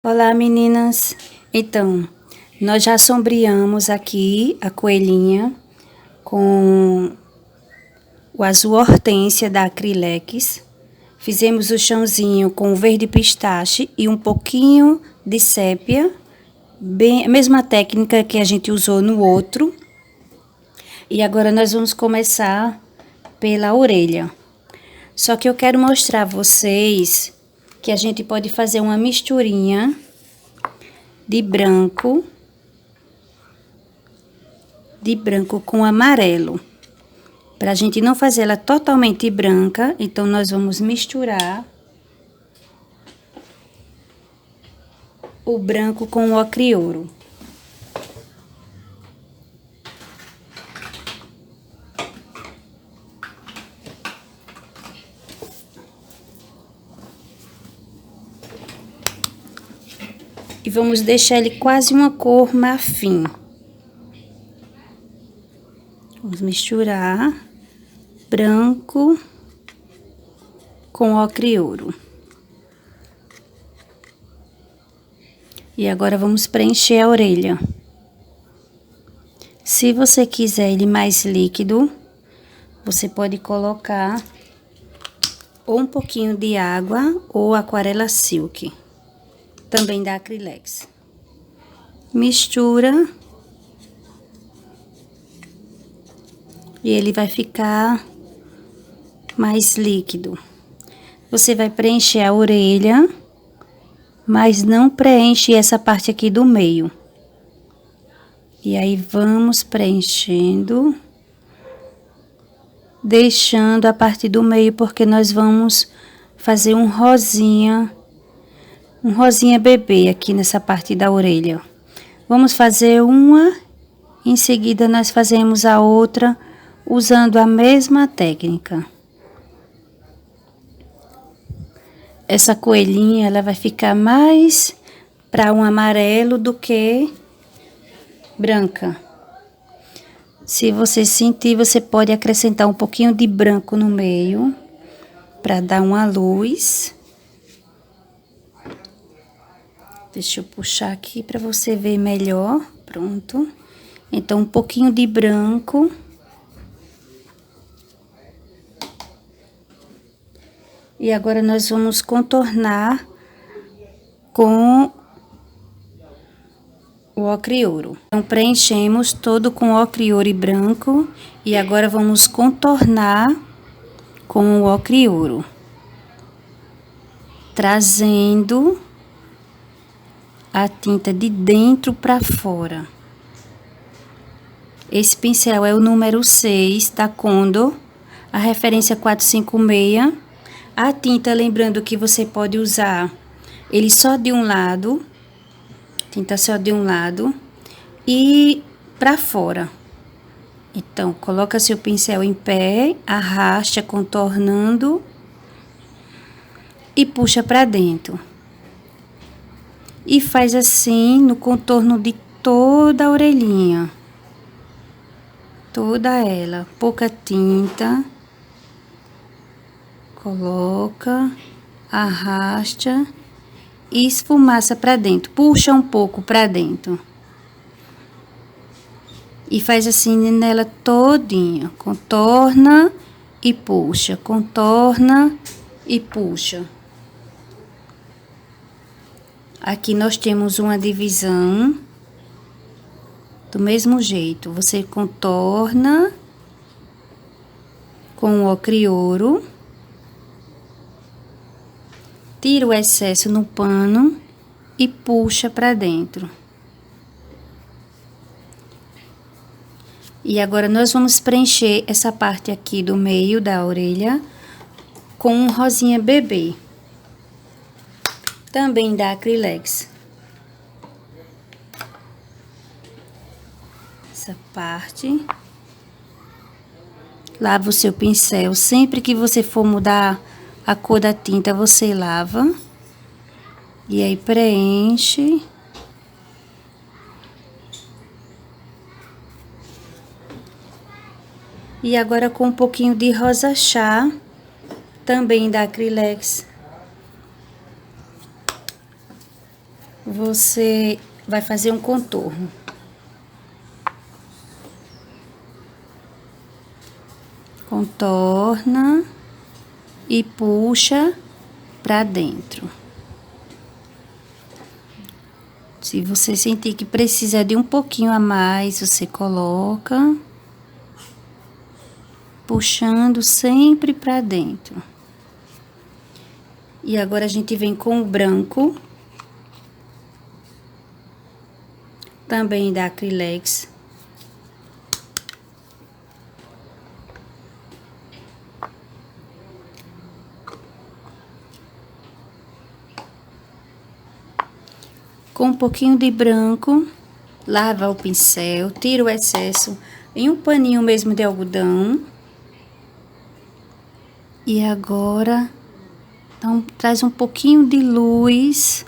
Olá, meninas! Então, nós já sombreamos aqui a coelhinha com o azul hortênsia da Acrylex. Fizemos o chãozinho com o verde pistache e um pouquinho de sépia, bem a mesma técnica que a gente usou no outro. E agora nós vamos começar pela orelha. Só que eu quero mostrar a vocês que a gente pode fazer uma misturinha de branco com amarelo. Para a gente não fazer ela totalmente branca, então nós vamos misturar o branco com o ocre ouro. E vamos deixar ele quase uma cor marfim. Vamos misturar branco com ocre ouro. E agora vamos preencher a orelha. Se você quiser ele mais líquido, você pode colocar ou um pouquinho de água ou aquarela silk, também da Acrylex. Mistura. E ele vai ficar mais líquido. Você vai preencher a orelha, mas não preenche essa parte aqui do meio. E aí vamos preenchendo, deixando a parte do meio, porque nós vamos fazer um rosinha bebê aqui nessa parte da orelha. Vamos fazer uma, em seguida nós fazemos a outra, usando a mesma técnica. Essa coelhinha, ela vai ficar mais para um amarelo do que branca. Se você sentir, você pode acrescentar um pouquinho de branco no meio, para dar uma luz. Deixa eu puxar aqui para você ver melhor. Pronto. Então, um pouquinho de branco. E agora nós vamos contornar com o ocre ouro. Então, preenchemos todo com ocre ouro e branco. E agora vamos contornar com o ocre ouro. Trazendo a tinta de dentro para fora. Esse pincel é o número 6 da Condor. A referência 456. A tinta, lembrando que você pode usar ele só de um lado, tinta só de um lado, e para fora. Então, coloca seu pincel em pé, arrasta contornando e puxa para dentro. E faz assim no contorno de toda a orelhinha. Toda ela, pouca tinta. Coloca, arrasta e esfumaça para dentro. Puxa um pouco para dentro. E faz assim nela todinha. Contorna e puxa. Contorna e puxa. Aqui nós temos uma divisão. Do mesmo jeito. Você contorna com o ocre ouro. Tira o excesso no pano e puxa para dentro. E agora nós vamos preencher essa parte aqui do meio da orelha com um rosinha bebê. Também da Acrylex. Essa parte. Lava o seu pincel. Sempre que você for mudar a cor da tinta, você lava. E aí, preenche. E agora, com um pouquinho de rosa chá, também da Acrylex. você vai fazer um contorno. Contorna e puxa pra dentro. Se você sentir que precisa de um pouquinho a mais, você coloca, puxando sempre pra dentro. E agora a gente vem com o branco, também da Acrylex. Com um pouquinho de branco, lava o pincel, tira o excesso em um paninho mesmo de algodão. E agora, então, traz um pouquinho de luz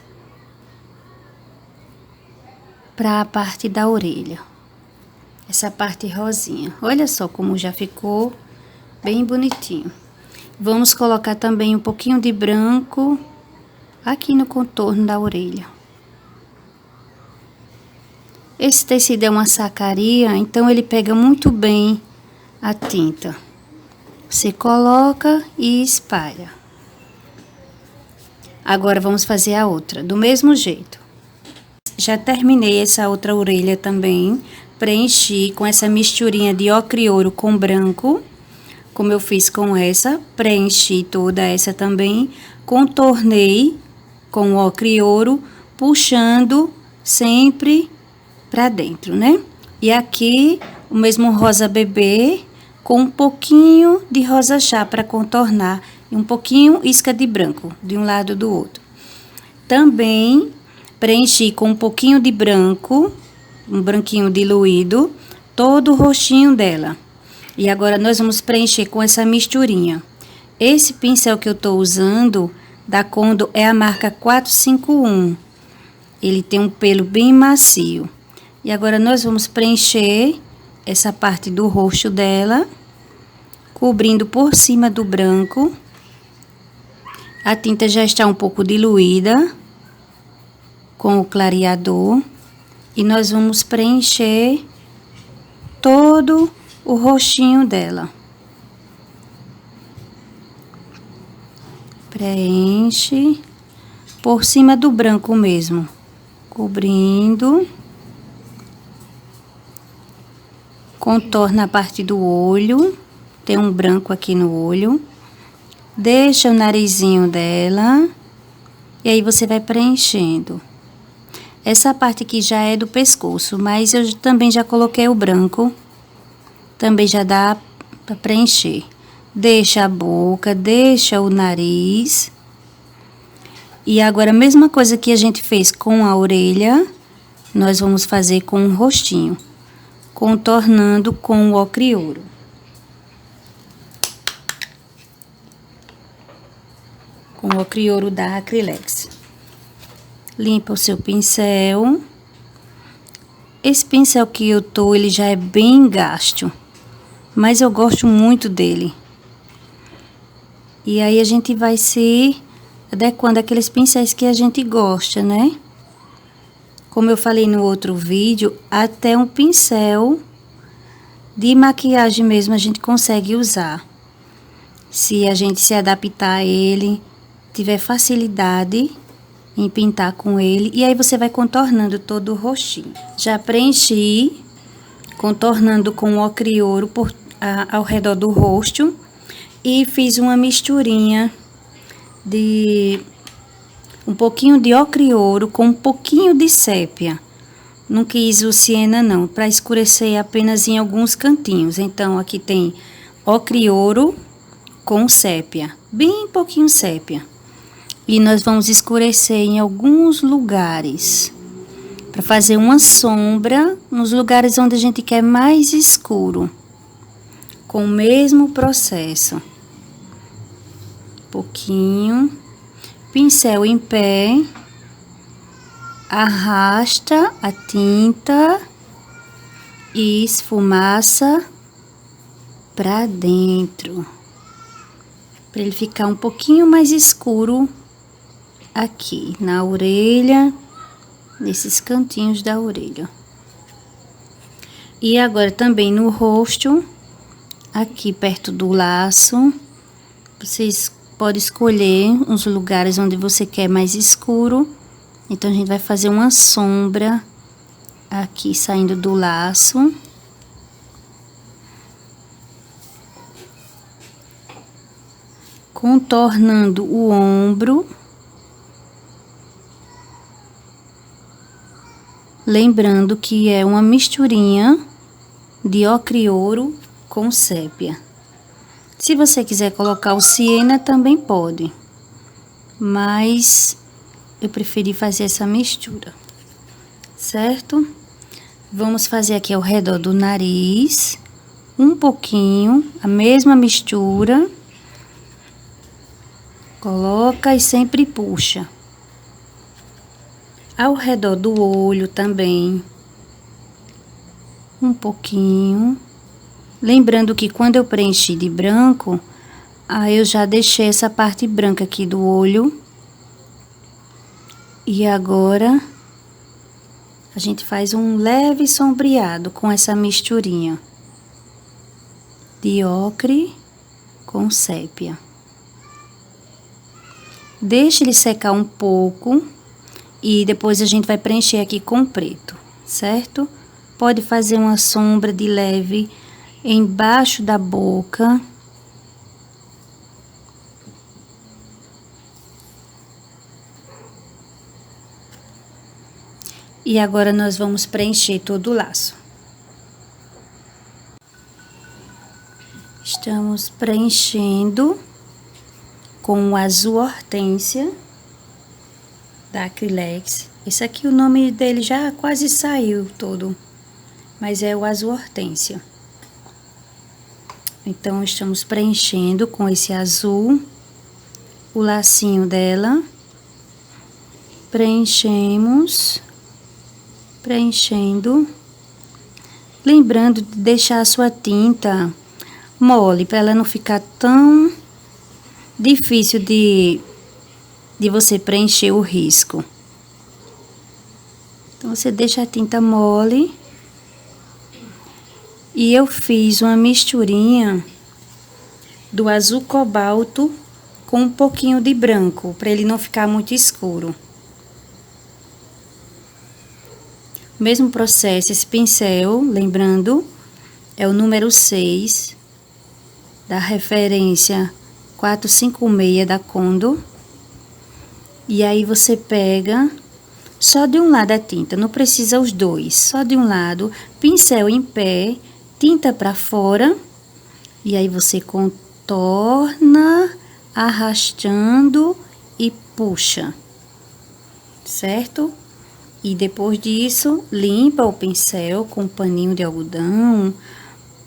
para a parte da orelha. Essa parte rosinha. Olha só como já ficou bem bonitinho. Vamos colocar também um pouquinho de branco aqui no contorno da orelha. Esse tecido é uma sacaria, então ele pega muito bem a tinta. Você coloca e espalha. Agora vamos fazer a outra, do mesmo jeito. Já terminei essa outra orelha também. Preenchi com essa misturinha de ocre e ouro com branco, como eu fiz com essa. Preenchi toda essa também. Contornei com o ocre e ouro, puxando sempre pra dentro, né? E aqui o mesmo rosa bebê com um pouquinho de rosa chá para contornar e um pouquinho isca de branco de um lado do outro. Também preenchi com um pouquinho de branco, um branquinho diluído, todo o rostinho dela. E agora nós vamos preencher com essa misturinha. Esse pincel que eu tô usando da Condo é a marca 451. Ele tem um pelo bem macio. E agora nós vamos preencher essa parte do rosto dela, cobrindo por cima do branco. A tinta já está um pouco diluída com o clareador. E nós vamos preencher todo o rostinho dela. Preenche por cima do branco mesmo, cobrindo. Contorna a parte do olho, tem um branco aqui no olho. Deixa o narizinho dela. E aí você vai preenchendo. Essa parte aqui já é do pescoço, mas eu também já coloquei o branco. Também já dá para preencher. Deixa a boca, deixa o nariz. E agora a mesma coisa que a gente fez com a orelha, nós vamos fazer com o rostinho. Contornando com o ocre e ouro. Com o ocre e ouro da Acrylex. Limpa o seu pincel. Esse pincel que eu tô, ele já é bem gasto, mas eu gosto muito dele. E aí a gente vai se adequando àqueles pincéis que a gente gosta, né? Como eu falei no outro vídeo, até um pincel de maquiagem mesmo a gente consegue usar. Se a gente se adaptar a ele, tiver facilidade em pintar com ele. E aí você vai contornando todo o rostinho. Já preenchi, contornando com o ocre e ouro ao redor do rosto. E fiz uma misturinha de um pouquinho de ocre e ouro com um pouquinho de sépia. Não quis o siena não, para escurecer apenas em alguns cantinhos. Então, aqui tem ocre e ouro com sépia, bem pouquinho sépia. E nós vamos escurecer em alguns lugares, para fazer uma sombra nos lugares onde a gente quer mais escuro. Com o mesmo processo. Pouquinho. Pincel em pé. Arrasta a tinta e esfumaça para dentro. Para ele ficar um pouquinho mais escuro aqui na orelha nesses cantinhos da orelha. E agora também no rosto, aqui perto do laço, vocês podem escolher uns lugares onde você quer mais escuro. Então, a gente vai fazer uma sombra aqui saindo do laço. Contornando o ombro. Lembrando que é uma misturinha de ocre e ouro com sépia. Se você quiser colocar o siena, também pode. Mas eu preferi fazer essa mistura, certo? Vamos fazer aqui ao redor do nariz, um pouquinho, a mesma mistura. Coloca e sempre puxa. Ao redor do olho também, um pouquinho. Lembrando que quando eu preenchi de branco, aí eu já deixei essa parte branca aqui do olho. E agora, a gente faz um leve sombreado com essa misturinha de ocre com sépia. Deixa ele secar um pouco e depois a gente vai preencher aqui com preto, certo? Pode fazer uma sombra de leve embaixo da boca. E agora nós vamos preencher todo o laço. Estamos preenchendo com o azul hortênsia da Acrylex. Esse aqui, o nome dele já quase saiu todo, mas é o azul hortênsia. Então, estamos preenchendo com esse azul o lacinho dela. Preenchendo. Lembrando de deixar a sua tinta mole, para ela não ficar tão difícil de você preencher o risco. Então, você deixa a tinta mole. E eu fiz uma misturinha do azul cobalto com um pouquinho de branco, para ele não ficar muito escuro. Mesmo processo, esse pincel, lembrando, é o número 6, da referência 456 da Condor. E aí você pega só de um lado a tinta, não precisa os dois, só de um lado, pincel em pé, tinta para fora, e aí você contorna, arrastando e puxa, certo? E depois disso, limpa o pincel com um paninho de algodão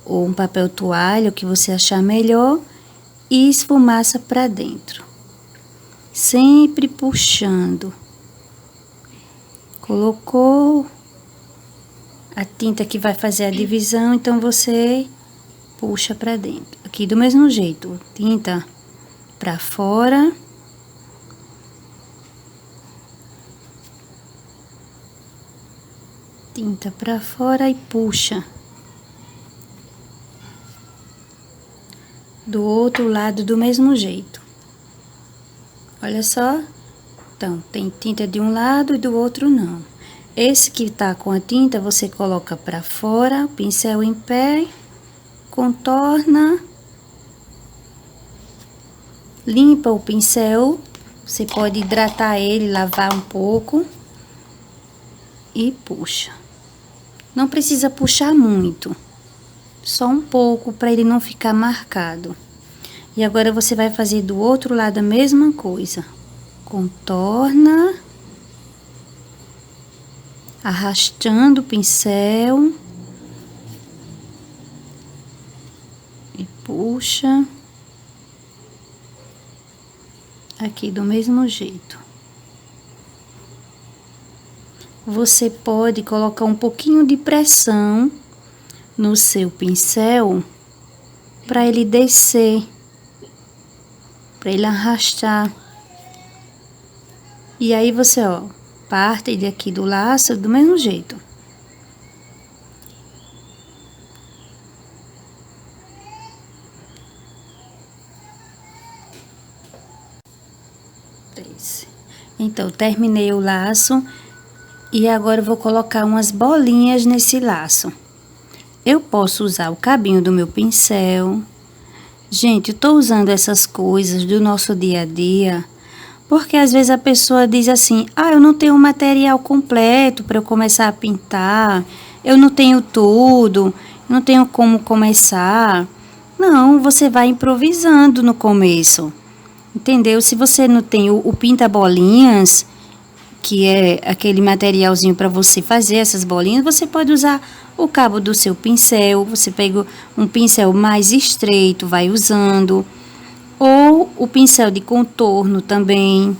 ou um papel toalha, o que você achar melhor, e esfumaça para dentro. Sempre puxando. Colocou a tinta que vai fazer a divisão, então você puxa para dentro. Aqui do mesmo jeito, tinta para fora. Tinta para fora e puxa. Do outro lado do mesmo jeito. Olha só. Então, tem tinta de um lado e do outro não. Esse que tá com a tinta, você coloca para fora, pincel em pé, contorna, limpa o pincel, você pode hidratar ele, lavar um pouco e puxa. Não precisa puxar muito, só um pouco para ele não ficar marcado. E agora você vai fazer do outro lado a mesma coisa. Contorna, arrastando o pincel e puxa aqui do mesmo jeito. Você pode colocar um pouquinho de pressão no seu pincel para ele descer, para ele arrastar. E aí você, ó, parte daqui do laço do mesmo jeito. Então, terminei o laço e agora eu vou colocar umas bolinhas nesse laço. Eu posso usar o cabinho do meu pincel. Gente, eu tô usando essas coisas do nosso dia a dia, porque às vezes a pessoa diz assim: ah, eu não tenho material completo para eu começar a pintar, eu não tenho tudo, não tenho como começar. Não, você vai improvisando no começo. Entendeu? Se você não tem o pinta-bolinhas, que é aquele materialzinho para você fazer essas bolinhas, você pode usar o cabo do seu pincel. Você pega um pincel mais estreito, vai usando, ou o pincel de contorno também.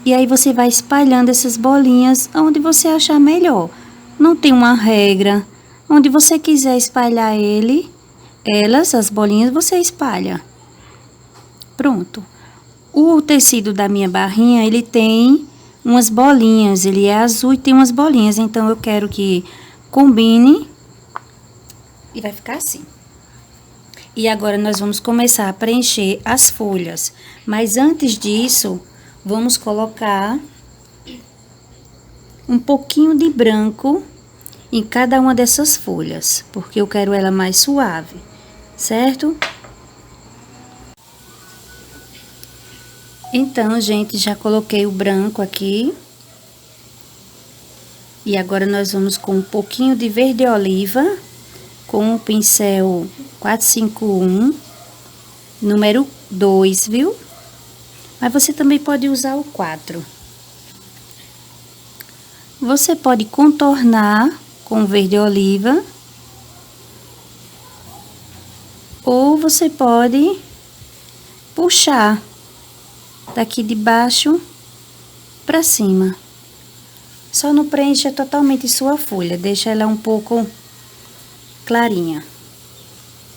E aí você vai espalhando essas bolinhas onde você achar melhor. Não tem uma regra. Onde você quiser espalhar as bolinhas, você espalha. Pronto. O tecido da minha barrinha, ele tem umas bolinhas, ele é azul e tem umas bolinhas, então eu quero que combine e vai ficar assim. E agora nós vamos começar a preencher as folhas, mas antes disso, vamos colocar um pouquinho de branco em cada uma dessas folhas, porque eu quero ela mais suave, certo? Então, gente, já coloquei o branco aqui. E agora nós vamos com um pouquinho de verde oliva, com o pincel 451, número 2, viu? Mas você também pode usar o 4. Você pode contornar com o verde oliva, ou você pode puxar daqui de baixo para cima. Só não preencha totalmente sua folha, deixa ela um pouco clarinha.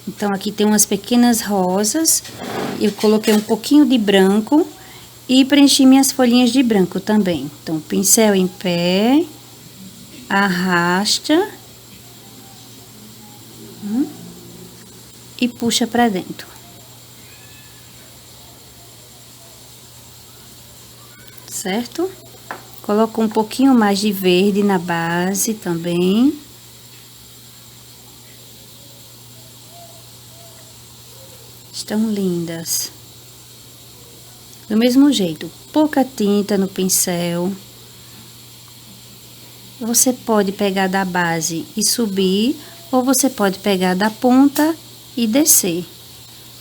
Então, aqui tem umas pequenas rosas, eu coloquei um pouquinho de branco e preenchi minhas folhinhas de branco também. Então, pincel em pé, arrasta e puxa para dentro. Certo? Coloco um pouquinho mais de verde na base também. Estão lindas. Do mesmo jeito, pouca tinta no pincel. Você pode pegar da base e subir, ou você pode pegar da ponta e descer.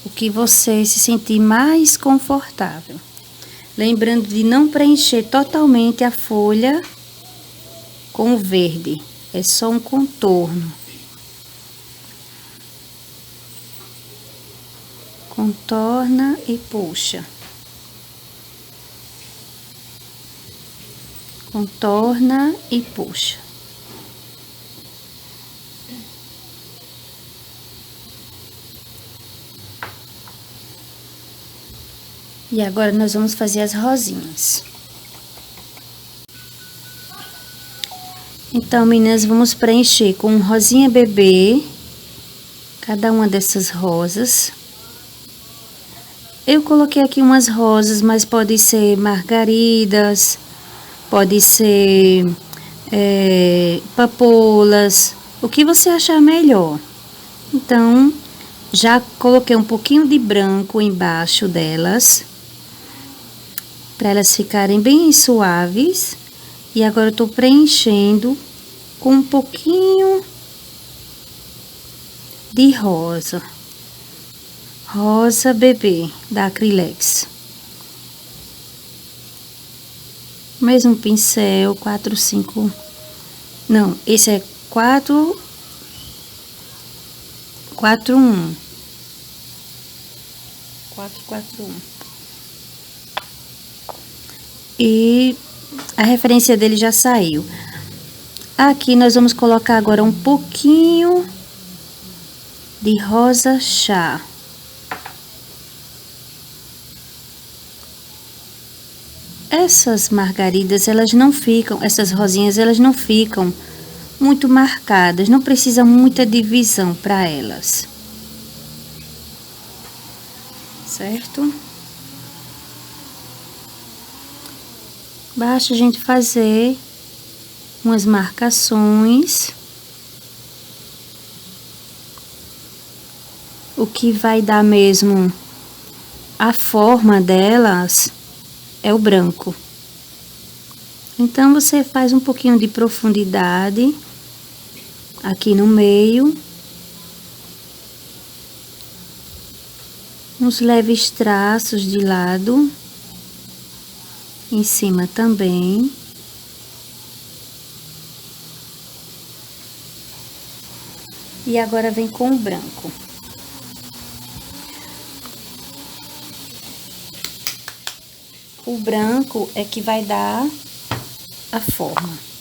O que você se sentir mais confortável. Lembrando de não preencher totalmente a folha com o verde, é só um contorno. Contorna e puxa. Contorna e puxa. E agora nós vamos fazer as rosinhas. Então, meninas, vamos preencher com rosinha bebê, cada uma dessas rosas. Eu coloquei aqui umas rosas, mas pode ser margaridas, pode ser papoulas, o que você achar melhor. Então, já coloquei um pouquinho de branco embaixo delas, para elas ficarem bem suaves. E agora eu tô preenchendo com um pouquinho de rosa. Rosa bebê, da Acrylex. Mesmo pincel, 4, 5... Não, esse é 4, 4, 1. 4, 4, 1. E a referência dele já saiu. Aqui nós vamos colocar agora um pouquinho de rosa chá. essas margaridas, elas não ficam, essas rosinhas, elas não ficam muito marcadas, não precisa muita divisão para elas. Certo? Basta a gente fazer umas marcações. O que vai dar mesmo a forma delas é o branco. Então, você faz um pouquinho de profundidade aqui no meio. Uns leves traços de lado. Em cima também. E agora vem com o branco. O branco é que vai dar a forma.